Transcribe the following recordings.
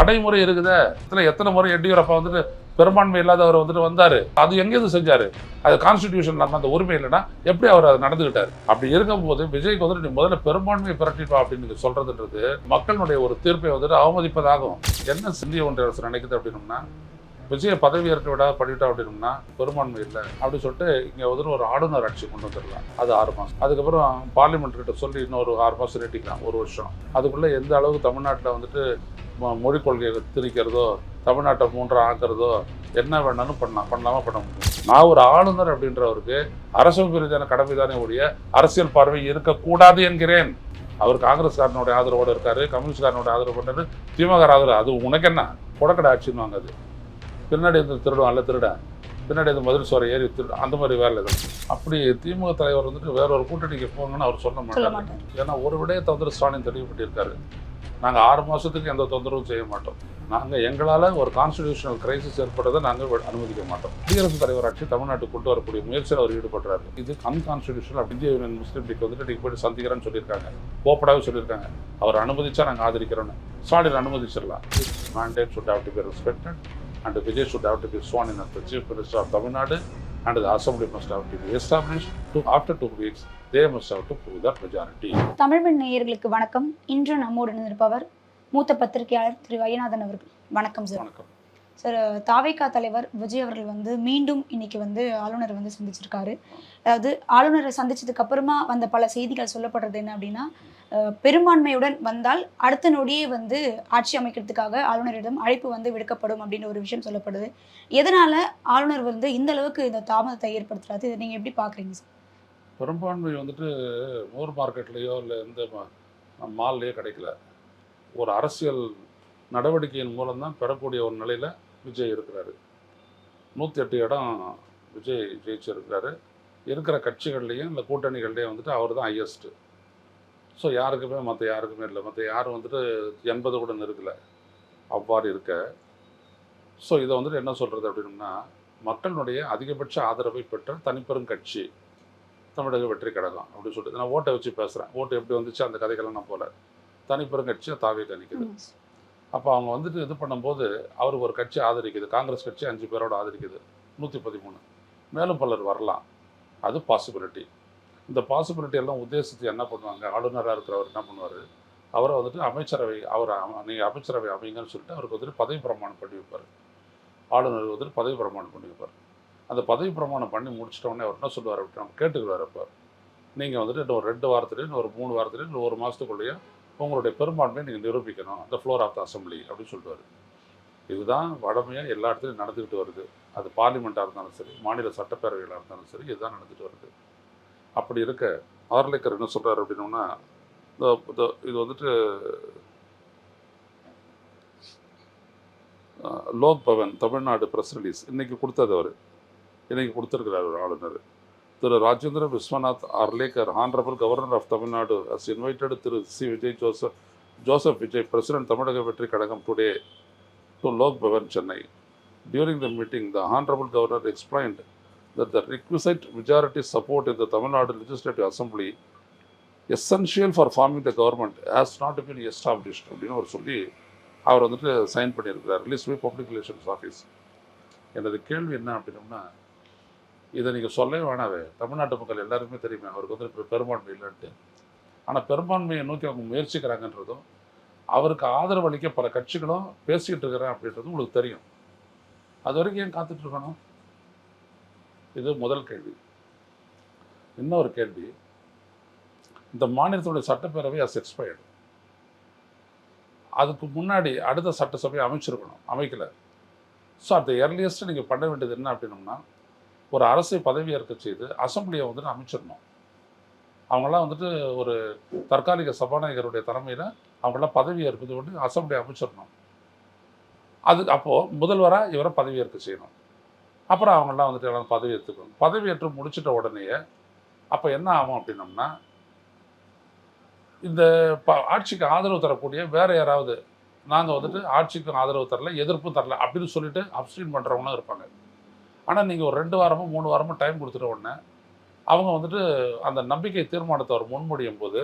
நடைமுறை இருக்குதே. இதில் எத்தனை முறை எடியூரப்பா வந்துட்டு பெரும்பான்மை இல்லாதவர் வந்துட்டு வந்தார். அது எங்கேருந்து செஞ்சார்? அது கான்ஸ்டிடியூஷன் அந்த உரிமை இல்லைன்னா எப்படி அவர் அதை நடந்துக்கிட்டார்? அப்படி இருக்கும்போது விஜய்க்கு வந்துட்டு நீ முதல்ல பெரும்பான்மையை பிரட்டிப்பா அப்படின்னு சொல்றதுன்றது மக்களுடைய ஒரு தீர்ப்பை வந்துட்டு அவமதிப்பதாகும். என்ன இந்திய ஒன்றிய அரசு நினைக்குது அப்படின்னோம்னா, விஜயை பதவி ஏற்க விடாத பண்ணிட்டா அப்படின்னோம்னா பெரும்பான்மை இல்லை அப்படின்னு சொல்லிட்டு இங்கே வந்துட்டு ஒரு ஆளுநர் ஆட்சி கொண்டு வந்துடலாம். அது 6 மாதம். அதுக்கப்புறம் பார்லிமெண்ட் கிட்ட சொல்லி இன்னொரு 6 மாதம் நீட்டிக்கலாம், 1 வருஷம். அதுக்குள்ளே எந்த அளவுக்கு தமிழ்நாட்டில் வந்துட்டு மொழிக் கொள்கையை திரிக்கிறதோ, தமிழ்நாட்டை 3 ஆக்குறதோ, என்ன வேணாலும் பண்ணலாமா பண்ண முடியும். நான் ஒரு ஆளுநர் அப்படின்றவருக்கு அரசு ரீதியான கடமை தானே ஒழிய அரசியல் பார்வை இருக்கக்கூடாது என்கிறேன். அவர் காங்கிரஸ்காரனுடைய ஆதரவோடு இருக்காரு, கம்யூனிஸ்ட்காரனுடைய ஆதரவு பண்ணாரு, திமுக ஆதரவு. அது உனக்கு என்ன கொடக்கடை ஆட்சின்னு வாங்காது. பின்னாடி இருந்து திருடும் அல்ல திருட, பின்னாடி இருந்து மதுரை சோரை ஏறி திருடும், அந்த மாதிரி வேலை தான். அப்படி திமுக தலைவர் வந்துட்டு வேற ஒரு கூட்டணிக்கு போங்கன்னு அவர் சொல்ல மாட்டார். ஏன்னா ஒரு விடயத்தை வந்துட்டு ஸ்டாலின் தெளிவுபட்டிருக்காரு. நாங்கள் 6 மாதத்துக்கு எந்த தொந்தரவும் செய்ய மாட்டோம். நாங்கள் எங்களால் ஒரு கான்ஸ்டிடியூஷனல் கிரைசிஸ் ஏற்பட்டதை நாங்கள் அனுமதிக்க மாட்டோம். குடியரசுத் தலைவர் ஆட்சி தமிழ்நாட்டுக்கு கொண்டு வரக்கூடிய முயற்சியில் அவர் ஈடுபடுறாரு. இது அன்கான்ஸ்டிடியூஷனல். இந்திய யூனியன் முஸ்லீம் லீக் வந்துட்டு நீங்கள் போய்ட்டு சந்திக்கிறேன்னு சொல்லியிருக்காங்க, கோப்படாவே சொல்லியிருக்காங்க. அவர் அனுமதிச்சா நாங்கள் ஆதரிக்கிறோன்னு. ஸ்டாலின் அனுமதிச்சிடலாம். Mandate should have to be respected and Vijay should have to be sworn in as the Chief Minister of Tamil Nadu and the Assembly must have to be established. After 2 weeks, they must have to prove that majority. தமிழ்மண் நேயர்களுக்கு வணக்கம். இன்று நம்மோடு இருப்பவர் மூத்த பத்திரிகையாளர் திரு வையநாதன் அவர்கள். வணக்கம் sir. வணக்கம் சார். தாவேகா தலைவர் விஜய் அவர்கள் மீண்டும் இன்னைக்கு ஆளுநரை சந்திச்சிருக்காரு. அதாவது ஆளுநரை சந்திச்சதுக்கு அப்புறமா வந்த பல செய்திகள் சொல்லப்படுறது என்ன அப்படின்னா, பெரும்பான்மையுடன் வந்தால் அடுத்த நொடியே ஆட்சி அமைக்கிறதுக்காக ஆளுநரிடம் அழைப்பு விடுக்கப்படும் அப்படின்னு ஒரு விஷயம் சொல்லப்படுது. எதனால ஆளுநர் இந்த அளவுக்கு இந்த தாமதத்தை ஏற்படுத்துறாரு? இதை நீங்க எப்படி பாக்குறீங்க சார்? பெரும்பான்மை வந்துட்டு மூர் மார்க்கெட்லேயோ இல்லை எந்த மால்லையோ கிடைக்கல. ஒரு அரசியல் நடவடிக்கையின் மூலம்தான் பெறக்கூடிய ஒரு நிலையில் விஜய் இருக்கிறாரு. 108 இடம் விஜய் ஜெயிச்சிருக்கிறாரு. இருக்கிற கட்சிகள்லேயும் இல்லை கூட்டணிகள்லேயும் வந்துட்டு அவர் தான் ஹையஸ்ட்டு. ஸோ யாருக்குமே மற்ற யாருக்குமே இல்லை. மற்ற யாரும் வந்துட்டு 80 கூட நெருக்கலை. அவ்வாறு இருக்க ஸோ இதை வந்துட்டு என்ன சொல்கிறது அப்படின்னா, மக்களுடைய அதிகபட்ச ஆதரவை பெற்ற தனிப்பெரும் கட்சி தமிழக வெற்றி கழகம் அப்படின்னு சொல்லிட்டு நான் ஓட்டை வச்சு பேசுகிறேன். ஓட்டு எப்படி வந்துச்சு அந்த கதைக்கெல்லாம் நான் போல. தனிப்பெரும் கட்சியை தாவேகா நிற்குது. அப்போ அவங்க வந்துட்டு இது பண்ணும்போது அவருக்கு ஒரு கட்சி ஆதரிக்குது. காங்கிரஸ் கட்சி 5 பேரோட ஆதரிக்குது, 113. மேலும் பலர் வரலாம், அது பாசிபிலிட்டி. இந்த பாசிபிலிட்டி எல்லாம் உத்தேசித்து என்ன பண்ணுவாங்க, ஆளுநராக இருக்கிறவர் என்ன பண்ணுவார், அவரை வந்துட்டு அமைச்சரவை நீங்கள் அமைச்சரவை அமைங்கன்னு சொல்லிட்டு அவருக்கு வந்துட்டு பதவி பிரமாணம் பண்ணி வைப்பார். ஆளுநர் வந்துட்டு பதவி பிரமாணம் பண்ணி வைப்பார். அந்த பதவி பிரமாணம் பண்ணி முடிச்சிட்டோடனே அவர் என்ன சொல்லுவார் அப்படின்னு கேட்டுக்குவார். அப்போ நீங்கள் வந்துட்டு இன்னும் ஒரு 2 வாரத்துலேயும் இன்னும் ஒரு 3 வாரத்துலேயும் இன்னும் 1 மாதத்துக்குள்ளேயே உங்களுடைய பெரும்பான்மையை நீங்கள் நிரூபிக்கணும் அந்த ஃப்ளோர் ஆஃப் த அசம்பிளி அப்படின்னு சொல்லுவார். இதுதான் வடமையாக எல்லா இடத்துலையும் நடந்துக்கிட்டு வருது. அது பார்லிமெண்ட்டாக இருந்தாலும் சரி, மாநில சட்டப்பேரவைகளாக இருந்தாலும் சரி, இதுதான் நடந்துட்டு வருது. அப்படி இருக்க ஆர்லேக்கர் என்ன சொல்கிறார் அப்படின்னோம்னா, இது வந்துட்டு லோக் பவன் தமிழ்நாடு ப்ரெஸ் ரிலீஸ் இன்றைக்கி கொடுத்தது. அவர் இன்றைக்கி கொடுத்துருக்கிறார் ஒரு ஆளுநர். திரு Rajendra Viswanath Arlekar, honourable governor of Tamil Nadu has invited Thiru C Vijay Joseph Vijay, president தமிழக வெற்றி கழகம் today to Lok Pawan Chennai. During the meeting, the Honorable Governor explained that the requisite majority support in the Tamil Nadu Legislative Assembly, essential for forming the government, has not been established. அப்படின்னு அவர் சொல்லி அவர் வந்துட்டு sign பண்ணியிருக்கிறார். Release by public relations office. எனது கேள்வி என்ன அப்படின்னோம்னா, இதை நீங்கள் சொல்லவே வேணாவே, தமிழ்நாட்டு மக்கள் எல்லாருமே தெரியுமே அவருக்கு வந்து பெரும்பான்மை இல்லைன்ட்டு. ஆனால் பெரும்பான்மையை நோக்கி அவங்க முயற்சிக்கிறாங்கன்றதும், அவருக்கு ஆதரவு அளிக்க பல கட்சிகளும் பேசிக்கிட்டு இருக்கிறேன் அப்படின்றதும் உங்களுக்கு தெரியும். அது வரைக்கும் ஏன் காத்துட்ருக்கணும்? இது முதல் கேள்வி. இன்னொரு கேள்வி, இந்த மாநிலத்துடைய சட்டப்பேரவை அஸ் எக்ஸ்பயர்டு. அதுக்கு முன்னாடி அடுத்த சட்டசபையை அமைச்சிருக்கணும், அமைக்கலை. ஸோ அந்த எர்லியஸ்ட்டு நீங்கள் பண்ண வேண்டியது என்ன அப்படின்னோம்னா, ஒரு அரசை பதவியேற்க செய்து அசம்பிளியை வந்துட்டு அமைச்சிடணும். அவங்களாம் வந்துட்டு ஒரு தற்காலிக சபாநாயகருடைய தலைமையில் அவங்களாம் பதவியேற்பது கொண்டு அசம்பிளியை அமைச்சிடணும். அது அப்போது முதல்வராக இவரை பதவியேற்க செய்யணும். அப்புறம் அவங்களாம் வந்துட்டு எல்லாம் பதவியேற்றுக்கணும். பதவியேற்று முடிச்சிட்ட உடனேயே அப்போ என்ன ஆகும் அப்படின்னோம்னா, இந்த ஆட்சிக்கு ஆதரவு தரக்கூடிய வேறு யாராவது, நாங்கள் வந்துட்டு ஆட்சிக்கும் ஆதரவு தரல, எதிர்ப்பும் தரல அப்படின்னு சொல்லிட்டு அப்ஸ்டீன் பண்ணுறவங்களும் இருப்பாங்க. ஆனால் நீங்கள் ஒரு 2 வாரமோ 3 வாரமோ டைம் கொடுத்துட்ட உடனே அவங்க வந்துட்டு அந்த நம்பிக்கை தீர்மானத்தை அவர் முன்மொழியும் போது,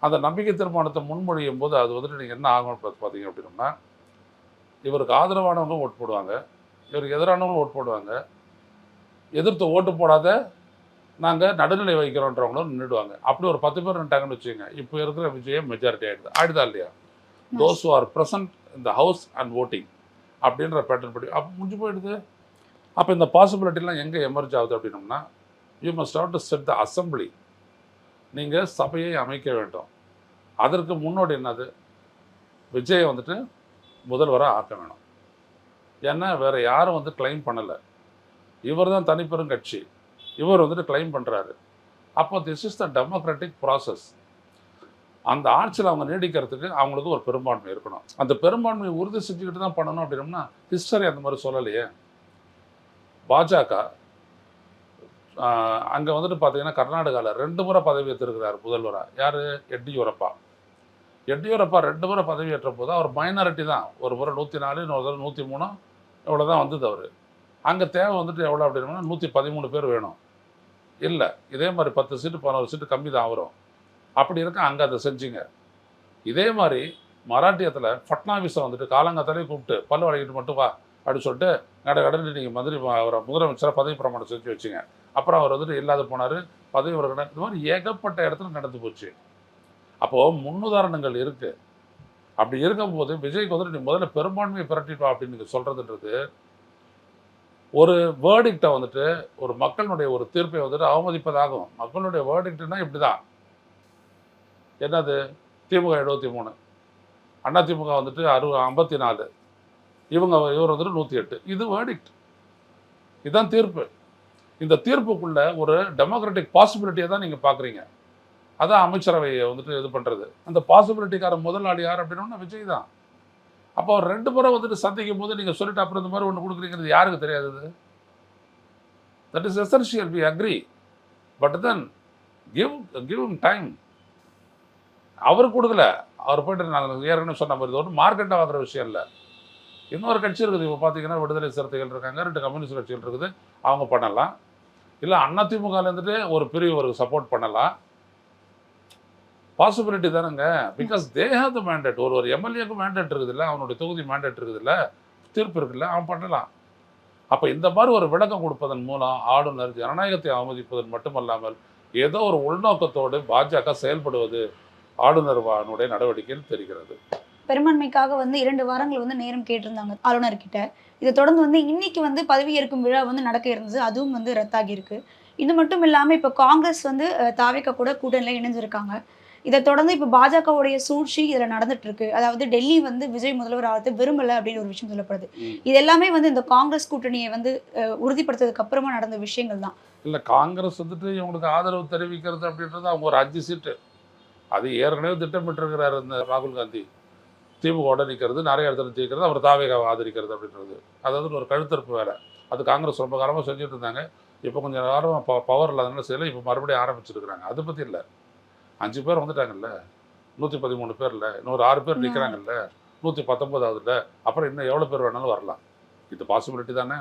அந்த நம்பிக்கை தீர்மானத்தை முன்மொழியும் போது அது வந்துட்டு நீங்கள் என்ன ஆகும்னு பார்த்தீங்க அப்படின்னா, இவருக்கு ஆதரவானவங்க ஓட்டு போடுவாங்க, இவருக்கு எதிரானவங்களும் ஓட்டு போடுவாங்க. எதிர்த்து ஓட்டு போடாத நாங்கள் நடுநிலை வைக்கிறோன்றவங்களும் நின்றுடுவாங்க. அப்படி ஒரு 10 பேர் நின்ட்டாங்கன்னு வச்சுக்கோங்க, இப்போ இருக்கிற விஜயம் மெஜாரிட்டி ஆகிடுது. ஆயிடுதா இல்லையா? Those who are present in the house and voting அப்படின்ற பேட்டர்ன் படி அப்போ முடிஞ்சு போயிடுது. அப்போ இந்த பாசிபிலிட்டிலாம் எங்கே எமர்ஜ் ஆகுது அப்படின்னோம்னா, you must have to set the assembly. நீங்கள் சபையை அமைக்க வேண்டும். அதற்கு முன்னோடி என்னது? விஜயை வந்துட்டு முதல்வராக ஆக்க வேணும். ஏன்னா வேறு யாரும் வந்து கிளைம் பண்ணலை. இவர் தான் தனிப்பெரும் கட்சி, இவர் வந்துட்டு கிளைம் பண்ணுறாரு. அப்போ this is the democratic process. அந்த ஆட்சியில் அவங்க நீடிக்கிறதுக்கு அவங்களுக்கு ஒரு பெரும்பான்மை இருக்கணும். அந்த பெரும்பான்மையை உறுதி செஞ்சுக்கிட்டு தான் பண்ணணும் அப்படின்னோம்னா ஹிஸ்டரி அந்த மாதிரி சொல்லலையே. பாஜக அங்கே வந்துட்டு பார்த்தீங்கன்னா கர்நாடகாவில் 2 முறை பதவி ஏற்றிருக்கிறார் முதல்வராக. யார்? எடியூரப்பா. எடியூரப்பா 2 முறை பதவி ஏற்ற போது அவர் மைனாரிட்டி தான். ஒரு முறை 104, இன்னொரு தடவை 103 எவ்வளோ தான் வந்தது அவர். அங்கே தேவை வந்துட்டு எவ்வளோ அப்படின்னா 113 பேர் வேணும். இல்லை, இதே மாதிரி 10 சீட்டு 11 சீட்டு கம்மி தான் வரும். அப்படி இருக்க அங்கே அதை செஞ்சுங்க. இதே மாதிரி மராட்டியத்தில் ஃபட்னாவிஸை வந்துட்டு காலங்காத்தாலே கூப்பிட்டு பல்லு வளைக்கிட்டு மட்டும் வா அப்படின்னு சொல்லிட்டு கடன்னு நீங்கள் அவரை முதலமைச்சராக பதவி பிரமாணம் செஞ்சு வச்சுங்க. அப்புறம் அவர் வந்துட்டு இல்லாத போனார், பதவி உறவினர். இந்த மாதிரி ஏகப்பட்ட இடத்துல நடந்து போச்சு. அப்போது முன்னுதாரணங்கள் இருக்குது. அப்படி இருக்கும்போது விஜய்க்கு வந்துட்டு நீ முதல்ல பெரும்பான்மையை பிரட்டிட்டு அப்படின்னு நீங்கள் சொல்கிறதுன்றது ஒரு வேர்டிக்டை வந்துட்டு ஒரு மக்களுடைய ஒரு தீர்ப்பை வந்துட்டு அவமதிப்பதாகும். மக்களுடைய வேர்டிக்ட்னா இப்படி தான். என்னது? திமுக 73, அண்ணா திமுக வந்துட்டு 54, இவர் வந்துட்டு 108. இது வேர்டிக்ட், இதுதான் தீர்ப்பு. இந்த தீர்ப்புக்குள்ள ஒரு டெமோக்ராட்டிக் பாசிபிலிட்டியை தான் நீங்கள் பார்க்குறீங்க. அதான் அமைச்சரவையை வந்துட்டு இது பண்ணுறது. அந்த பாசிபிலிட்டிக்கார முதலாளி யார் அப்படின்னா விஜய் தான். அப்போ அவர் 2 முறை வந்துட்டு சந்திக்கும் போது நீங்கள் சொல்லிட்டு அப்புறம் இந்த மாதிரி ஒன்று கொடுக்குறீங்கிறது யாருக்கு தெரியாதது? That is essential, we agree. But then give time. அவர் கொடுக்கல. அவர் போய்ட்டு நாங்கள் ஏற்கனவே சொன்ன மாதிரி ஒரு மார்க்கெட்டாக வாங்குற விஷயம் இல்லை. இன்னொரு கட்சி இருக்குது. இப்போ பார்த்தீங்கன்னா விடுதலை சிறுத்தைகள் இருக்காங்க, 2 கம்யூனிஸ்ட் கட்சிகள் இருக்குது. அவங்க பண்ணலாம். இல்லை அதிமுகலேருந்துட்டு ஒரு பிரிவு சப்போர்ட் பண்ணலாம். பாசிபிலிட்டி தானேங்க. Because they have the mandate. ஒரு எம்எல்ஏக்கு மேண்டேட் இருக்குது இல்லை, அவனுடைய தொகுதி மேண்டேட் இருக்குது இல்லை, தீர்ப்பு இருக்குல்ல, அவன் பண்ணலாம். அப்போ இந்த மாதிரி ஒரு விளக்கம் கொடுப்பதன் மூலம் ஆளுநர் ஜனநாயகத்தை அவமதிப்பதன் மட்டுமல்லாமல் ஏதோ ஒரு உள்நோக்கத்தோடு பாஜக செயல்படுவது ஆளுநருடைய நடவடிக்கையில் தெரிகிறது. பெரும்பான்மைக்காக 2 வாரங்கள் நேரம் கேட்டிருந்தாங்க ஆளுநர்கிட்ட. இதை தொடர்ந்து இன்னைக்கு பதவியேற்கும் விழா நடக்க இருந்தது. அதுவும் ரத்தாகி இருக்கு. இது மட்டும் இல்லாமல் இப்போ காங்கிரஸ் தாவேகா கூட கூட்டணியில் இணைஞ்சிருக்காங்க. இதை தொடர்ந்து இப்போ பாஜகவுடைய சூழ்ச்சி இதில் நடந்துட்டு இருக்கு. அதாவது டெல்லி விஜய் முதல்வர் ஆகிறது விரும்பலை அப்படின்னு ஒரு விஷயம் சொல்லப்படுது. இது எல்லாமே இந்த காங்கிரஸ் கூட்டணியை உறுதிப்படுத்ததுக்கு அப்புறமா நடந்த விஷயங்கள் தான். இல்லை, காங்கிரஸ் வந்துட்டு இவங்களுக்கு ஆதரவு தெரிவிக்கிறது அப்படின்றது அவங்க ஒரு 5 சீட்டு அது ஏற்கனவே திட்டமிட்டிருக்கிறார் இந்த ராகுல் காந்தி. திமுக நிற்கிறது, நிறைய இடத்துல ஜெயிக்கிறது, அவர் தாவேகாவை ஆதரிக்கிறது அப்படின்றது. அதாவது ஒரு கழுத்தறுப்பு வேலை. அது காங்கிரஸ் ரொம்ப காலமாக செஞ்சுட்டு இருந்தாங்க. இப்போ கொஞ்சம் காலமாக பவர் இல்லாதனால செய்யலை. இப்போ மறுபடியும் ஆரம்பிச்சிருக்கிறாங்க. அதை பற்றி இல்லை. 5 பேர் வந்துட்டாங்கல்ல, 113 பேர் இல்லை, இன்னொரு 6 பேர் நிற்கிறாங்கல்ல, 119 ஆகுதுல்ல, அப்புறம் இன்னும் எவ்வளோ பேர் வேணாலும் வரலாம். இது பாசிபிலிட்டி தானே.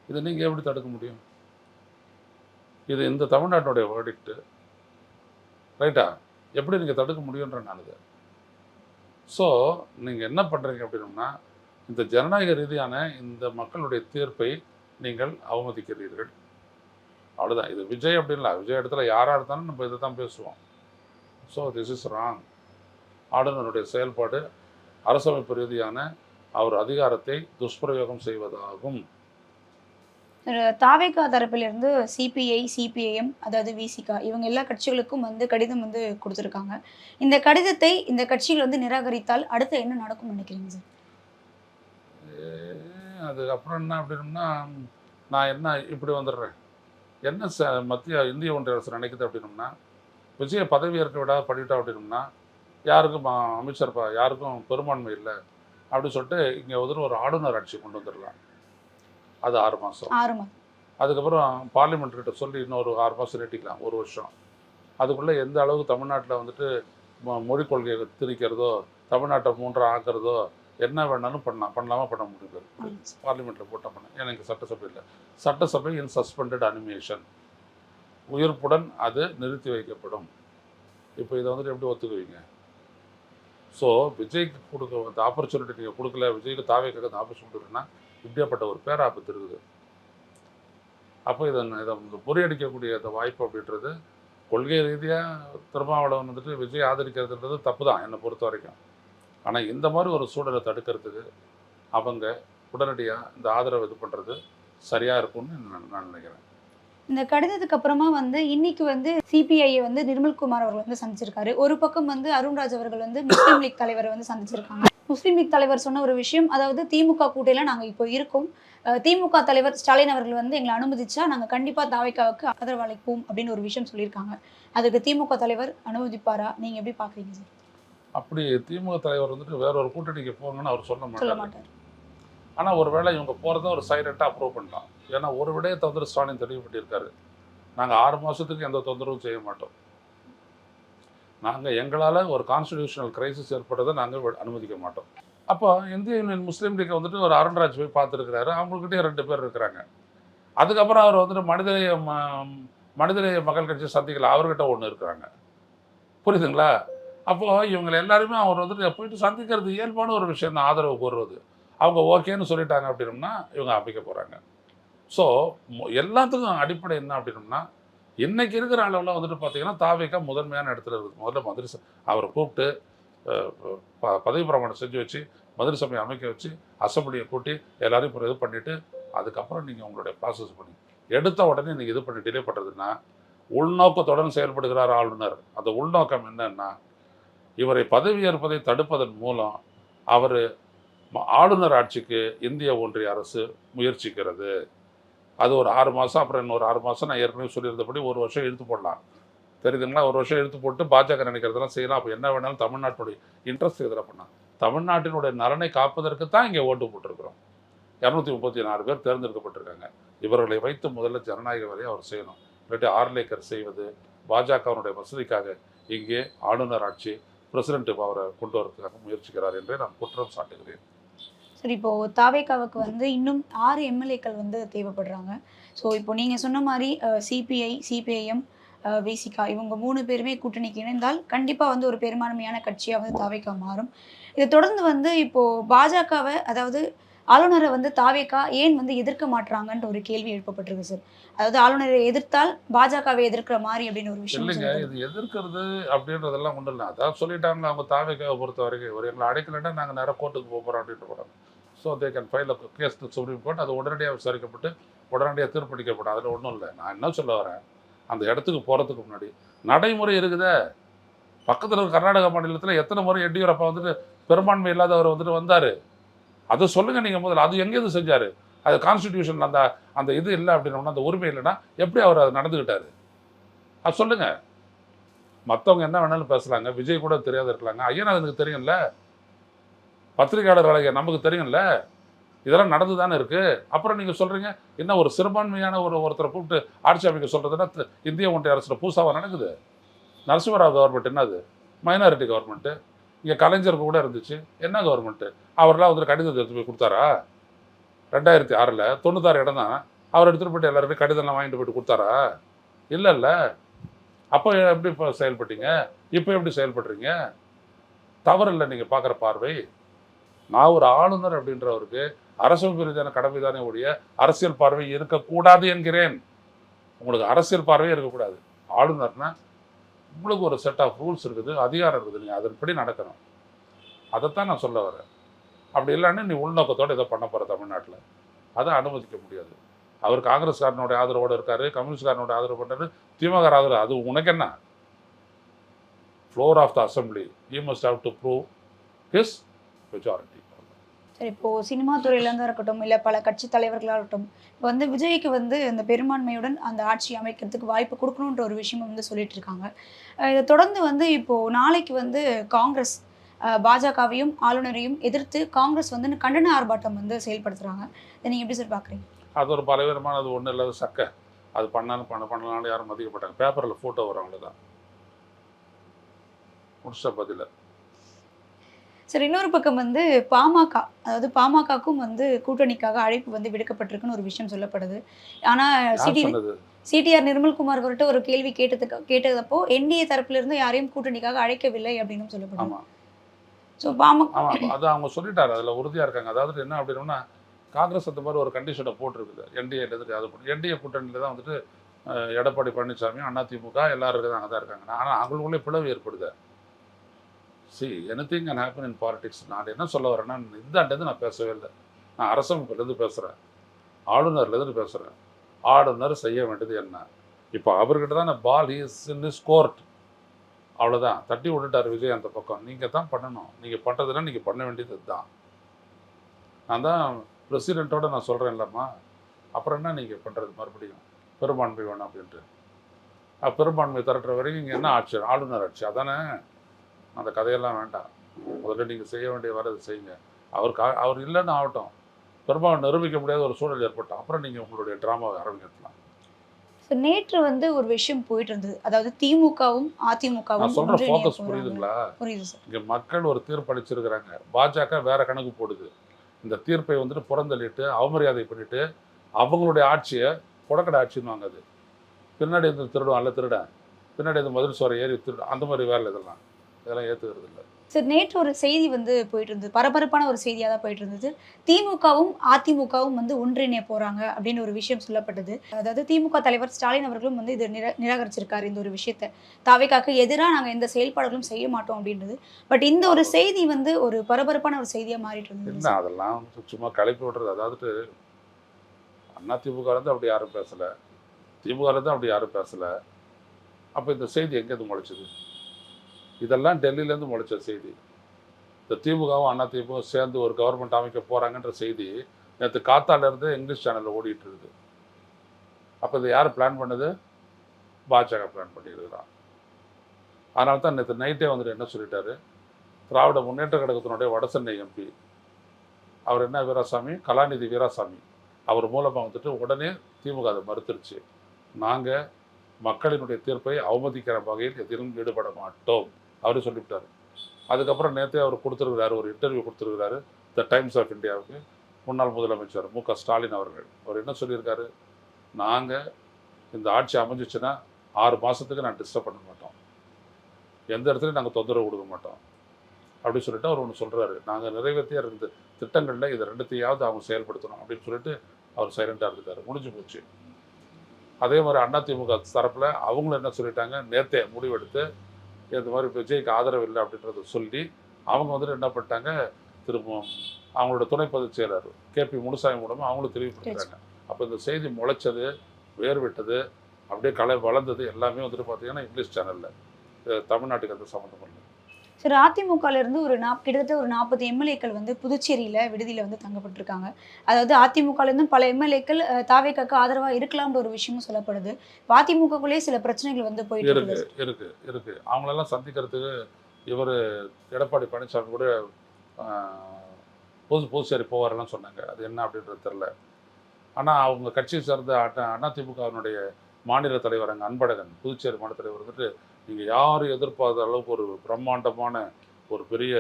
இதை நீங்கள் எப்படி தடுக்க முடியும்? இது இந்த தமிழ்நாட்டுடைய வேர்டிக்ட்டு, ரைட்டா? எப்படி நீங்கள் தடுக்க முடியுன்ற நானுது. ஸோ நீங்கள் என்ன பண்ணுறீங்க அப்படின்னா, இந்த ஜனநாயக ரீதியான இந்த மக்களுடைய தீர்ப்பை நீங்கள் அவமதிக்கிறீர்கள். அவ்வளோதான். இது விஜய் அப்படின்ல, விஜய் இடத்துல யாராக இருந்தாலும் நம்ம இதை தான் பேசுவோம். So this is wrong. ஆளுநருடைய செயல்பாடு அரசமைப்பு ரீதியான அவர் அதிகாரத்தை துஷ்பிரயோகம் செய்வதாகும். தாவேகா தரப்பிலிருந்து சிபிஐ, சிபிஐஎம், அதாவது விசிகா, இவங்க எல்லா கட்சிகளுக்கும் கடிதம் கொடுத்துருக்காங்க. இந்த கடிதத்தை இந்த கட்சிகள் நிராகரித்தால் அடுத்து என்ன நடக்கும்னு நினைக்கிறீங்க சார்? அது அப்புறம் என்ன அப்படின்னா, நான் என்ன இப்படி வந்துடுறேன். என்ன மத்திய இந்திய ஒன்றிய அரசு நினைக்குது அப்படின்னோம்னா, விஜய பதவி ஏற்க விடாத பண்ணிட்டா அப்படின்னோம்னா யாருக்கும் அமைச்சர் யாருக்கும் பெரும்பான்மை இல்லை அப்படின்னு சொல்லிட்டு இங்கே ஒரு ஆளுநர் ஆட்சி கொண்டு வந்துடலாம். அது 6 மாதம். அதுக்கப்புறம் பார்லிமெண்ட்கிட்ட சொல்லி இன்னொரு 6 மாதம் நீட்டிக்கலாம், 1 வருஷம். அதுக்குள்ளே எந்த அளவுக்கு தமிழ்நாட்டில் வந்துட்டு மொழிக் கொள்கையை திணிக்கிறதோ, தமிழ்நாட்டை 3 ஆக்கிறதோ, என்ன வேணாலும் பண்ணலாமா பண்ண முடியாது. பார்லிமெண்ட்டில் போட்டால் பண்ண. எனக்கு சட்டசபை இன் சஸ்பெண்டட் அனிமேஷன், உயிர்ப்புடன் அது நிறுத்தி வைக்கப்படும். இப்போ இதை வந்துட்டு எப்படி ஒத்துக்குவீங்க? ஸோ விஜய்க்கு கொடுக்க அந்த ஆப்பர்ச்சுனிட்டி நீங்கள் கொடுக்கல, விஜய்க்கு தாவேக்காக அந்த ஆப்பர்ச்சுனிட்டி இருக்குன்னா இப்படியாப்பட்ட ஒரு பேராபத்து இருக்குது. அப்போ இதை முறியடிக்கக்கூடிய அந்த வாய்ப்பு அப்படின்றது கொள்கை ரீதியாக திருமாவளவன் வந்துட்டு விஜய் ஆதரிக்கிறதுன்றது தப்பு தான் என்னை பொறுத்த வரைக்கும். ஆனால் இந்த மாதிரி ஒரு சூழலை தடுக்கிறதுக்கு அவங்க உடனடியாக இந்த ஆதரவு இது பண்ணுறது சரியாக இருக்கும்னு நான் நினைக்கிறேன். இந்த கடிதத்துக்கு அப்புறமா வந்து இன்னைக்கு வந்து சிபிஐ வந்து நிர்மல்குமார் அவர்கள் வந்து சந்திச்சிருக்காரு. ஒரு பக்கம் வந்து அருண்ராஜ் அவர்கள் வந்து முஸ்லீம் லீக் தலைவரை வந்து சந்திச்சிருக்காங்க. முஸ்லீம் லீக் தலைவர் சொன்ன ஒரு விஷயம், அதாவது திமுக கூட்டையில நாங்க இப்போ இருக்கோம், திமுக தலைவர் ஸ்டாலின் அவர்கள் வந்து எங்களை அனுமதிச்சா நாங்க கண்டிப்பா தாவேக்காவுக்கு ஆதரவு அளிப்போம் அப்படின்னு ஒரு விஷயம் சொல்லியிருக்காங்க. அதுக்கு திமுக தலைவர் அனுமதிப்பாரா? நீங்க எப்படி பாக்குறீங்க சார்? அப்படி திமுக தலைவர் வந்துட்டு வேற ஒரு கூட்டணிக்கு போங்கன்னு அவர் சொல்ல சொல்ல மாட்டார். மாட்டார். ஆனால் ஒருவேளை இவங்க போகிறத ஒரு சைலண்ட்டாக அப்ரூவ் பண்ணலாம். ஏன்னா ஒரு விடயத்தை வந்துட்டு ஸ்டாலின் தெளிவுபட்டிருக்காரு, நாங்கள் 6 மாதத்துக்கு எந்த தொந்தரவும் செய்ய மாட்டோம், நாங்கள் எங்களால் ஒரு கான்ஸ்டிடியூஷனல் கிரைசிஸ் ஏற்பட்டதை நாங்கள் அனுமதிக்க மாட்டோம். அப்போ இந்திய யூனியன் முஸ்லீம் லீக்கை வந்துட்டு ஒரு அருண்ராஜ் போய் பார்த்துருக்கிறாரு, அவங்கக்கிட்டே 2 பேர் இருக்கிறாங்க. அதுக்கப்புறம் அவர் வந்துட்டு மனிதநேய மக்கள் கட்சி சந்திக்கல, அவர்கிட்ட ஒன்று இருக்கிறாங்க. புரியுதுங்களா? அப்போது இவங்க எல்லாருமே அவர் வந்துட்டு போயிட்டு சந்திக்கிறது இயல்பான ஒரு விஷயம் தான், ஆதரவு கோருவது. அவங்க ஓகேன்னு சொல்லிட்டாங்க அப்படின்னம்னா இவங்க அமைக்க போகிறாங்க. ஸோ எல்லாத்துக்கும் அடிப்படை என்ன அப்படின்னம்னா, இன்றைக்கி இருக்கிற அளவில் வந்துட்டு பார்த்திங்கன்னா தாவேக்கா முதன்மையான இடத்துல இருக்குது. முதல்ல மதுரை அவரை கூப்பிட்டு பதவி பிரமாணம் செஞ்சு வச்சு மதுரை சபையை அமைக்க வச்சு அசம்பிளியை கூட்டி எல்லோரும் இப்போ இது பண்ணிவிட்டு அதுக்கப்புறம் நீங்கள் உங்களுடைய ப்ராசஸ் பண்ணி எடுத்த உடனே நீங்கள் இது பண்ணி டிலே பண்ணுறதுன்னா உள்நோக்கத்துடன் செயல்படுகிறார் ஆளுநர். அந்த உள்நோக்கம் என்னன்னா, இவரை பதவி ஏற்பதை தடுப்பதன் மூலம் அவர் ஆளுநர் ஆட்சிக்கு இந்திய ஒன்றிய அரசு முயற்சிக்கிறது. அது ஒரு 6 மாதம், அப்புறம் இன்னொரு 6 மாதம் நான் ஏற்கனவே சொல்லியிருந்தபடி 1 வருஷம் இழுத்து போடலாம். தெரியுதுங்களா? 1 வருஷம் இழுத்து போட்டு பாஜக நினைக்கிறதெல்லாம் செய்யலாம். அப்போ என்ன வேணாலும் தமிழ்நாட்டுடைய இன்ட்ரெஸ்ட் எதிராக பண்ணலாம். தமிழ்நாட்டினுடைய நலனை காப்பதற்கு தான் இங்கே ஓட்டு போட்டிருக்கிறோம். 234 பேர் தேர்ந்தெடுக்கப்பட்டிருக்காங்க. இவர்களை வைத்து முதல்ல ஜனநாயக வேலையை அவர் செய்யணும். இல்லாட்டி ஆர்லேக்கர் செய்வது பாஜகவினுடைய வசதிக்காக இங்கே ஆளுநர் ஆட்சி பிரசிடென்ட் அவரை கொண்டு வரதுக்காக முயற்சிக்கிறார் என்றே நான் குற்றம் சாட்டுகிறேன். சரி, இப்போ தாவேக்காவுக்கு வந்து இன்னும் 6 எம்எல்ஏக்கள் வந்து தேவைப்படுறாங்க. ஸோ இப்போ நீங்கள் சொன்ன மாதிரி சிபிஐ, சிபிஐஎம், விசிகா இவங்க 3 பேருமே கூட்டணிக்கு இணைந்தால் கண்டிப்பாக வந்து ஒரு பெரும்பான்மையான கட்சியாக வந்து தாவேக்கா மாறும். இதை தொடர்ந்து வந்து இப்போது பாஜகவை, அதாவது ஆளுநரை வந்து தாவேக்கா ஏன் வந்து எதிர்க்க மாட்டுறாங்கன்ற ஒரு கேள்வி எழுப்பப்பட்டிருக்கு சார். அதாவது ஆளுநரை எதிர்த்தால் பாஜகவை எதிர்க்கிற மாதிரி அப்படின்னு ஒரு விஷயம் இல்லைங்க. இது எதிர்க்கிறது அப்படின்றதெல்லாம் ஒன்றும் இல்லை. அதான் சொல்லிட்டாங்க அவங்க தாவேக்காவை பொறுத்த வரைக்கும், ஒரு எங்களை அடைக்கலைன்னா நாங்கள் நேராக கோர்ட்டுக்கு போகிறோம் அப்படின்ட்டு போகிறாங்க. So they can file a case to supreme court. அது உடனடியாக விசாரிக்கப்பட்டு உடனடியாக தீர்ப்பளிக்கப்படும். அதில் ஒன்றும் இல்லை. நான் என்ன சொல்ல வரேன், அந்த இடத்துக்கு போகிறதுக்கு முன்னாடி நடைமுறை இருக்குதே. பக்கத்தில் இருக்க கர்நாடக மாநிலத்தில் எத்தனை முறை எடியூரப்பா வந்துட்டு பெரும்பான்மை இல்லாதவர் வந்துட்டு வந்தார். அதை சொல்லுங்கள் நீங்கள் முதல்ல. அது எங்கேருந்து செஞ்சார்? அது கான்ஸ்டிடியூஷன் அந்த இது இல்லை அப்படின்னா, அந்த உரிமை இல்லைன்னா எப்படி அவர் அதை நடந்துக்கிட்டார்? அது சொல்லுங்கள். மற்றவங்க என்ன வேணாலும் பேசலாங்க, விஜய் கூட தெரியாத இருக்கலாங்க, ஐயனாருக்கு தெரியும்ல, பத்திரிகையாளர் நமக்கு தெரியும்ல, இதெல்லாம் நடந்து தானே இருக்குது. அப்புறம் நீங்கள் சொல்கிறீங்க என்ன ஒரு சிறுபான்மையான ஒருத்தரை கூப்பிட்டு ஆட்சி அமைக்க சொல்கிறதுன்னா இந்திய ஒன்றிய அரசில் பூசாவாக நடக்குது. நரசிம்மராவ் கவர்மெண்ட் என்னது? Minority government. இங்கே கலைஞருக்கு கூட இருந்துச்சு, என்ன கவர்மெண்ட்டு? அவரெல்லாம் வந்துட்டு கடிதத்தை எடுத்து போய் கொடுத்தாரா? 2006 96 இடம் தான். அவர் எடுத்துகிட்டு போய்ட்டு எல்லாருமே கடிதம்லாம் வாங்கிட்டு போய்ட்டு கொடுத்தாரா? இல்லை. அப்போ எப்படி இப்போ செயல்பட்டீங்க? இப்போ எப்படி செயல்படுறீங்க? தவறு இல்லை நீங்கள் பார்க்குற பார்வை. நான் ஒரு ஆளுநர் அப்படின்றவருக்கு அரசியல் ரீதியான கடமை தானே ஒழிய அரசியல் பார்வை இருக்கக்கூடாது என்கிறேன். உங்களுக்கு அரசியல் பார்வையே இருக்கக்கூடாது. ஆளுநர்னா உங்களுக்கு ஒரு செட் ஆஃப் ரூல்ஸ் இருக்குது, அதிகாரம் இருக்குது, நீங்கள் அதன்படி நடக்கணும். அதைத்தான் நான் சொல்ல வரேன். அப்படி இல்லைன்னு நீ உள்நோக்கத்தோடு இதை பண்ண போகிற தமிழ்நாட்டில் அதை அனுமதிக்க முடியாது. அவர் காங்கிரஸ்காரனுடைய ஆதரவோடு இருக்கார், கம்யூனிஸ்ட்காரனுடைய ஆதரவு பண்ணுறாரு, திமுக ஆதரவு. அது உனக்கு என்ன? Floor of the assembly you must have to prove his majority. சரி, இப்போது சினிமா துறையிலேருந்து இருக்கட்டும், இல்லை பல கட்சி தலைவர்களாக இருக்கட்டும், இப்போ வந்து விஜய்க்கு வந்து அந்த பெரும்பான்மையுடன் அந்த ஆட்சி அமைக்கிறதுக்கு வாய்ப்பு கொடுக்கணுன்ற ஒரு விஷயம் வந்து சொல்லிட்டு இருக்காங்க. இதை தொடர்ந்து வந்து இப்போது நாளைக்கு வந்து காங்கிரஸ் பாஜகவையும் ஆளுநரையும் எதிர்த்து காங்கிரஸ் வந்து கண்டன ஆர்ப்பாட்டம் வந்து செயல்படுத்துகிறாங்க. இதை நீங்கள் எப்படி சார் பார்க்குறீங்க? அது ஒரு பலவீனமானது, ஒன்றும் இல்லாத சக்க. அது பண்ணலான்னு யாரும் மதிக்கப்பட்டாங்க. பேப்பரில் ஃபோட்டோ வரவங்கள தான் முடிச்ச பதில. சரி, இன்னொரு பக்கம் வந்து பாமக, அதாவது பாமகக்கும் வந்து கூட்டணிக்காக அழைப்பு வந்து விடுக்கப்பட்டிருக்குன்னு ஒரு விஷயம் சொல்லப்படுது. ஆனால் சிடிஆர் நிர்மல்குமார் அவர்கிட்ட ஒரு கேள்வி கேட்டதப்போ என்டிஏ தரப்புல இருந்து யாரையும் கூட்டணிக்காக அழைக்கவில்லை அப்படின்னு சொல்லப்படுது. ஸோ பாமக ஆமாம், அது அவங்க சொல்லிட்டாரு, அதில் உறுதியாக இருக்காங்க. அதாவது என்ன அப்படின்னா, காங்கிரஸ் அந்த மாதிரி ஒரு கண்டிஷனை போட்டிருக்குது, என்டிஏல எதிர்த்து. அது என்டிஏ கூட்டணியில் தான் வந்துட்டு எடப்பாடி பழனிசாமி, அதிமுக எல்லாரும் அங்கே தான் இருக்காங்க. ஆனால் அவங்களுக்குள்ளே பிளவு ஏற்படுது. Anything can happen in politics. நான் என்ன சொல்ல வரேன்னா, இந்தாண்டேருந்து நான் பேசவே இல்லை. நான் அரசமைப்புலேருந்து பேசுகிறேன், ஆளுநர்லேருந்து பேசுகிறேன். ஆளுநர் செய்ய வேண்டியது என்ன? இப்போ அவர்கிட்ட தான் ball is in is court. அவ்வளோதான், தட்டி விட்டுட்டார் விஜய் அந்த பக்கம். நீங்கள் தான் பண்ணணும், நீங்கள் பண்ணுறதுன்னா நீங்கள் பண்ண வேண்டியது தான். நான் தான் பிரசிடெண்ட்டோட நான் சொல்கிறேன் இல்லைம்மா, அப்புறம் என்ன நீங்கள் பண்ணுறது? மறுபடியும் பெரும்பான்மை வேணும் அப்படின்ட்டு. பெரும்பான்மை திரட்டுற வரைக்கும் இங்கே என்ன ஆட்சி? ஆளுநர் ஆட்சி. அதானே? அந்த கதையெல்லாம் வேண்டாம். முதல்ல நீங்கள் செய்ய வேண்டிய வரது செய்யுங்க. அவர் இல்லைன்னு ஆகட்டும், பெரும்பாலும் நிரூபிக்க முடியாத ஒரு சூழல் ஏற்பட்டோம், அப்புறம் நீங்கள் உங்களுடைய ட்ராமாவை ஆரம்பிக்கலாம். ஸோ நேற்று வந்து ஒரு விஷயம் போயிட்டு இருந்தது, அதாவது திமுகவும் நான் அதிமுகவும் சொல்கிற ஒன்றிணைய ஃபோக்கஸ் போறாங்க. புரியுதுங்களா? புரியுது சார். இங்கே மக்கள் ஒரு தீர்ப்பு அளிச்சிருக்கிறாங்க, பாஜக வேற கணக்கு போடுது. இந்த தீர்ப்பை வந்துட்டு புறந்தள்ளிட்டு அவமரியாதை பண்ணிட்டு அவங்களுடைய ஆட்சியை புடக்கடை ஆட்சின்னு வாங்குது. பின்னாடி இருந்து திருடும் அல்ல திருடன், பின்னாடி இருந்து மதில் சோரை ஏறி திருடும், அந்த மாதிரி வேலை இதெல்லாம் ஏற்றுக்கிறது இல்லை. சார் நேற்று ஒரு செய்தி வந்து போயிட்டு இருந்தது, பரபரப்பான ஒரு செய்தியாக தான் போயிட்டு இருந்தது. திமுகவும் அதிமுகவும் வந்து ஒன்றிணைய போறாங்க அப்படின்னு ஒரு விஷயம் சொல்லப்பட்டது. அதாவது திமுக தலைவர் ஸ்டாலின் அவர்களும் வந்து இது நிராகரிச்சிருக்காரு இந்த ஒரு விஷயத்தை. தாவேக்காக்கு எதிராக நாங்கள் எந்த செயல்பாடுகளும் செய்ய மாட்டோம் அப்படின்றது. பட் இந்த ஒரு செய்தி வந்து ஒரு பரபரப்பான ஒரு செய்தியாக மாறிட்டு இருந்தது. என்ன அதெல்லாம் சும்மா கலப்பி விடுறது. அதாவது அதிமுக இருந்து அப்படி யாரும் பேசலை, திமுக இருந்து அப்படி யாரும் பேசலை. அப்போ இந்த செய்தி எங்கேருந்து முளைச்சிது? இதெல்லாம் டெல்லியிலேருந்து முளைச்ச செய்தி. இந்த திமுகவும் அதிமுகவும் சேர்ந்து ஒரு கவர்மெண்ட் அமைக்க போகிறாங்கன்ற செய்தி நேற்று காத்தாலேருந்து இங்கிலீஷ் சேனலில் ஓடிட்டு இருக்குது. அப்போ இதை யார் பிளான் பண்ணது? பாஜக பிளான் பண்ணியிருக்கிறான். அதனால தான் நேற்று நைட்டே வந்துட்டு என்ன சொல்லிட்டாரு, திராவிட முன்னேற்ற கழகத்தினுடைய வடசென்னை எம்பி அவர் என்ன வீராசாமி, கலாநிதி வீராசாமி, அவர் மூலமாக வந்துட்டு உடனே திமுக அதை மறுத்துருச்சு. நாங்கள் மக்களினுடைய தீர்ப்பை அவமதிக்கிற வகையில் எதிலும் ஈடுபட மாட்டோம் அவரு சொல்லிவிட்டார். அதுக்கப்புறம் நேற்றே அவர் கொடுத்துருக்கிறாரு, ஒரு இன்டர்வியூ கொடுத்துருக்கிறாரு த டைம்ஸ் ஆஃப் இந்தியாவுக்கு. முன்னாள் முதலமைச்சர் மு.க. ஸ்டாலின் அவர்கள் அவர் என்ன சொல்லியிருக்காரு, நாங்கள் இந்த ஆட்சி அமைஞ்சிச்சுன்னா 6 மாதத்துக்கு நான் டிஸ்டர்ப் பண்ண மாட்டோம், எந்த இடத்துலையும் நாங்கள் தொந்தரவு கொடுக்க மாட்டோம் அப்படின்னு சொல்லிட்டு அவர் ஒன்று சொல்கிறாரு. நாங்கள் நிறைவேற்றிய 2 திட்டங்களில் இதை 2த்தையாவது அவங்க செயல்படுத்தணும் அப்படின்னு சொல்லிட்டு அவர் சைலண்டாக இருந்துட்டார். முடிஞ்சு போச்சு. அதே மாதிரி அதிமுக தரப்பில் அவங்களும் என்ன சொல்லிட்டாங்க, நேற்றே முடிவெடுத்து இந்த மாதிரி விஜய்க்கு ஆதரவு இல்லை அப்படின்றத சொல்லி அவங்க வந்துட்டு என்ன பண்ணிட்டாங்க, திரும்பவும் அவங்களோட துணை பொதுச் செயலர் KP முனுசாமி மூலமாக அவங்களும் தெரிவிப்படுறாங்க. அப்போ இந்த செய்தி முளைச்சது, வேர் விட்டது, அப்படியே கலை வளர்ந்தது எல்லாமே வந்துட்டு பார்த்தீங்கன்னா இங்கிலீஷ் சேனலில். தமிழ்நாட்டுக்கு அந்த சம்மந்தம் இல்லை. சரி, அதிமுகலேருந்து ஒரு கிட்டத்தட்ட ஒரு 40 எம்எல்ஏக்கள் வந்து புதுச்சேரியில் விடுதியில் வந்து தங்கப்பட்டிருக்காங்க. அதாவது அதிமுகலேருந்தும் பல எம்எல்ஏக்கள் தாவேக்காக்கு ஆதரவாக இருக்கலாம்ன்ற ஒரு விஷயமும் சொல்லப்படுது. அதிமுகக்குள்ளேயே சில பிரச்சனைகள் வந்து போயிட்டு இருக்கு. அவங்களெல்லாம் சந்திக்கிறதுக்கு இவர் எடப்பாடி பழனிசாமி கூட புதுச்சேரி போவாரெல்லாம் சொன்னாங்க. அது என்ன அப்படின்றது தெரில. ஆனால் அவங்க கட்சியை சேர்ந்த அதிமுகவினுடைய மாநில தலைவர் அங்கே அன்பழகன், புதுச்சேரி மாநில தலைவர் வந்துட்டு நீங்கள் யாரும் எதிர்பார்த்த அளவுக்கு ஒரு பிரம்மாண்டமான ஒரு பெரிய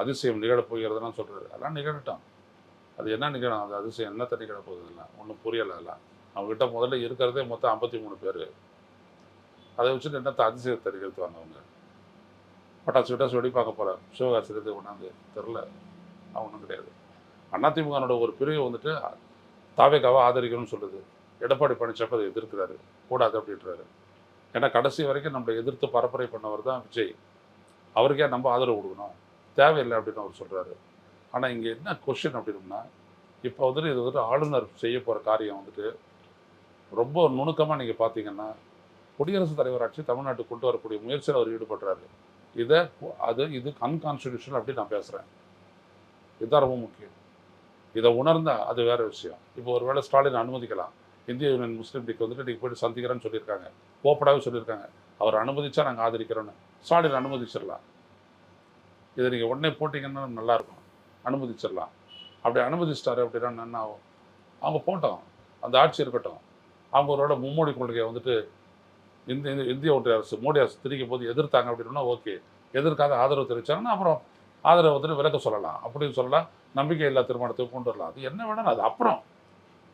அதிசயம் நிகழப்போகிறதுனா சொல்கிறாரு. அதெல்லாம் நிகழட்டும். அது என்ன நிகழும்? அந்த அதிசயம் என்னத்தை நிகழப்போகுது? இல்லை ஒன்றும் புரியலை. அதெல்லாம் அவங்ககிட்ட முதல்ல இருக்கிறதே மொத்தம் 53 பேர். அதை வச்சுட்டு என்னத்தை அதிசயத்தை நிகழ்த்துவாங்க அவங்க? பட்டாசு விட்டாசு வெடி பார்க்க போகிறார், சிவகாசிலேருந்து கொண்டாந்து தெரில. அவனும் கிடையாது. அதிமுகனோட ஒரு பிரிவு வந்துட்டு தாவேக்காவை ஆதரிக்கணும்னு சொல்லுது. எடப்பாடி பழனிசாமி அதை எதிர்க்கிறாரு, கூடாது அப்படின்றாரு. ஏன்னா கடைசி வரைக்கும் நம்மளை எதிர்த்து பரப்புரை பண்ணவர் தான் விஜய். அவருக்கே நம்ம ஆதரவு கொடுக்கணும், தேவையில்லை அப்படின்னு அவர் சொல்கிறாரு. ஆனால் இங்கே என்ன கொஸ்டின் அப்படின்னா, இப்போ வந்துட்டு இது வந்துட்டு ஆளுநர் செய்ய போகிற காரியம் வந்துட்டு ரொம்ப நுணுக்கமாக நீங்கள் பார்த்தீங்கன்னா, குடியரசுத் தலைவர் ஆட்சி தமிழ்நாட்டுக்கு கொண்டு வரக்கூடிய முயற்சியில் அவர் ஈடுபடுறாரு. இது அன்கான்ஸ்டிடியூஷனல் அப்படின்னு நான் பேசுகிறேன். இதுதான் ரொம்ப முக்கியம். இதை உணர்ந்தால் அது வேறு விஷயம். இப்போ ஒரு வேளை ஸ்டாலின் அனுமதிக்கலாம், இந்திய யூனியன் முஸ்லீம் லீக் வந்துட்டு நீங்கள் போய்ட்டு சந்திக்கிறேன்னு சொல்லியிருக்காங்க, ஓப்பனாகவே சொல்லியிருக்காங்க. அவர் அனுமதிச்சா நாங்கள் ஆதரிக்கிறோன்னு. ஸ்டாலின் அனுமதிச்சிடலாம். இதை நீங்கள் உடனே போட்டிங்கன்னா நல்லாயிருக்கும், அனுமதிச்சிடலாம். அப்படி அனுமதிச்சிட்டாரு அப்படின்னா என்ன ஆகும்? அவங்க போட்டோம், அந்த ஆட்சி இருக்கட்டும். அவங்களோட மும்மொழி கொள்கையை வந்துட்டு இந்திய ஒன்றிய அரசு, மோடி அரசு திரிக்கும் போது எதிர்த்தாங்க அப்படின்னா ஓகே, எதிர்க்காத ஆதரவு தெரிவித்தாங்கன்னா அப்புறம் ஆதரவு வந்துட்டு விலக்க சொல்லலாம், அப்படின்னு சொல்லலாம். நம்பிக்கை இல்லா திருமணத்துக்கு கொண்டு வரலாம். அது என்ன வேணாலும் அது அப்புறம்.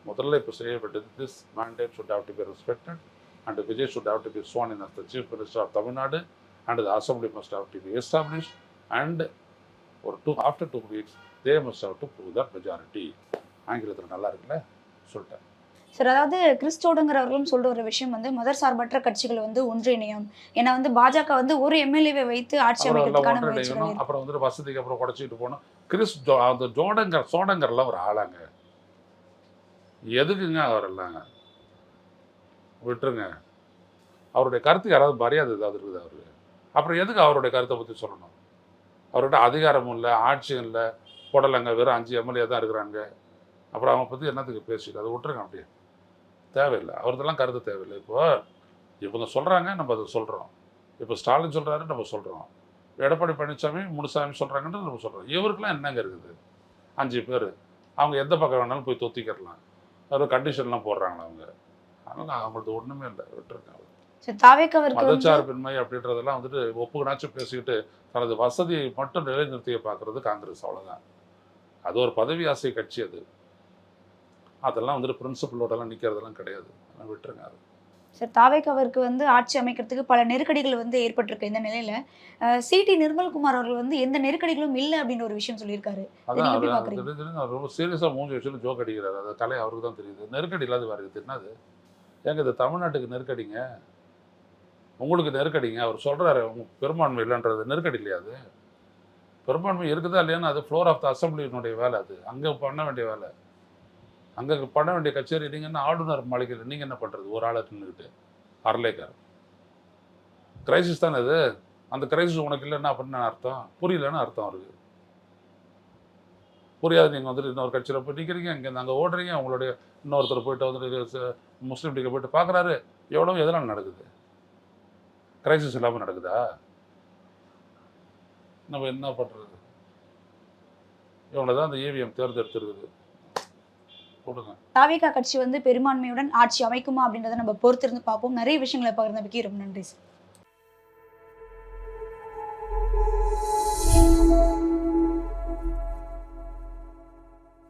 முதல்ல இப்போ செய்ய வேண்டியது, this mandate should have to be respected and Vijay should have to be sworn in as the Chief Minister of Tamil Nadu and the Assembly must have to be established and after 2 weeks they must have to prove that majority. ஆங்கிலத்தில் நல்லா இருக்குல்ல சொல்லிட்டேன். Sir, அதாவது கிறிஸ்டோடுங்கிறவர்களும் சொல்ற ஒரு விஷயம் வந்து மதசார்பற்ற கட்சிகள் வந்து ஒன்றிணையும். ஏன்னா வந்து பாஜக வந்து ஒரு எம்எல்ஏவை வைத்து ஆட்சி அப்புறம் எல்லாம் அமைக்கிறதுக்கான ஒன்றிணைக்கணும். முயற்சிகள் இருக்கு. அப்புறம் வந்துட்டு வசதிக்கு அப்புறம் குறைச்சிட்டு போகணும். அந்த சோடங்கர்லாம் ஒரு ஆளாங்க. எதுக்குங்க அவரெல்லாம் விட்டுருங்க. அவருடைய கருத்துக்கு யாராவது மரியாதை ஏதாவது இருக்குது அவருக்கு? அப்புறம் எதுக்கு அவருடைய கருத்தை பற்றி சொல்லணும்? அவர்கிட்ட அதிகாரமும் இல்லை, ஆட்சியும் இல்லை, போடலைங்க, வெறும் 5 எம்எல்ஏ தான் இருக்கிறாங்க. அப்புறம் அவங்க பற்றி என்னத்துக்கு பேசிட்டு அதை விட்டுருங்க. அப்படியே தேவையில்லை, அவர்தெல்லாம் கருத்து தேவையில்லை. இப்போ இவங்க சொல்கிறாங்க, நம்ம அதை சொல்கிறோம். இப்போ ஸ்டாலின் சொல்கிறாரு, நம்ம சொல்கிறோம். எடப்பாடி பழனிசாமி முனுசாமி சொல்கிறாங்கன்றது நம்ம சொல்கிறோம். இவருக்கெல்லாம் என்னங்க இருக்குது? 5 பேர், அவங்க எந்த பக்கம் வேணாலும் போய் தொத்திக்கிறலாம். ஒரு கண்டிஷன்லாம் போடுறாங்களா அவங்க? அதனால் அவங்களுக்கு ஒன்றுமே இல்லை, விட்டுருக்காங்க. சார், தாவேக்காவிற்கு வந்து மதச்சார்பின்மை அப்படின்றதெல்லாம் வந்துட்டு ஒப்புக்கணாச்சும் பேசிக்கிட்டு தனது வசதியை மட்டும் நிலைநிறுத்திய பார்க்கறது காங்கிரஸ், அவ்வளோதான். அது ஒரு பதவி ஆசை கட்சி அது. அதெல்லாம் வந்துட்டு பிரின்சிபலோடலாம் நிற்கிறதெல்லாம் கிடையாது. விட்டுருங்க அது. சார், தாவேக்காவிற்கு வந்து ஆட்சி அமைக்கிறதுக்கு பல நெருக்கடிகள் வந்து ஏற்பட்டிருக்கு. இந்த நிலையில சிடி நிர்மல்குமார் அவர்கள் வந்து எந்த நெருக்கடிகளும் இல்லை அப்படின்னு ஒரு விஷயம் சொல்லியிருக்காரு. இதை அதான் நீங்க அவர் எப்படி பாக்குறீங்க? அவர் ரொம்ப சீரியஸாக மூஞ்சி வச்சுட்டு ஜோக் அடிக்கிறாரு. அது கலை அவருக்கு தான் தெரியுது. நெருக்கடி இல்லாத வேறு இது என்னது? ஏங்க இது தமிழ்நாட்டுக்கு நெருக்கடிங்க, உங்களுக்கு நெருக்கடிங்க. அவர் சொல்கிறாரு பெரும்பான்மை இல்லைன்றது நெருக்கடி இல்லையா? அது பெரும்பான்மை இருக்குதா இல்லையான்னு அது ஃப்ளோர் ஆஃப் த அசம்பிளியினுடைய வேலை. அது அங்கே பண்ண வேண்டிய வேலை, அங்கே பண்ண வேண்டிய கச்சேரி. நீங்கள் என்ன ஆளுநர் மாளிகையில் நீங்கள் என்ன பண்ணுறது? ஒரு ஆளை நின்றுக்கிட்டு அரலேக்கார் கிரைசிஸ் தானே இது. அந்த கிரைசிஸ் உனக்கு இல்லைன்னா அப்படின்னு அர்த்தம், புரியலன்னு அர்த்தம் அவருக்கு. புரியாது. நீங்கள் வந்துட்டு இன்னொரு கட்சியில் போய் நிற்கிறீங்க, இங்கேருந்து அங்கே ஓடுறீங்க. உங்களுடைய இன்னொருத்தர் போயிட்டு வந்துட்டு முஸ்லீம் லீக்கை போயிட்டு பார்க்குறாரு. எவ்வளோ எதனால் நடக்குது? கிரைசிஸ் இல்லாமல் நடக்குதா? நம்ம என்ன பண்ணுறது? இவங்களை தான் அந்த EVM தேர்ந்தெடுத்துருக்குது. கொடுங்க. தாவேக்கா கட்சி வந்து பெரும்பான்மையுடன் ஆட்சி அமைக்குமா அப்படின்றத நம்ம பொறுத்திருந்து பார்ப்போம். நிறைய விஷயங்களை பகிர்ந்தமைக்கு ரொம்ப நன்றி சார்.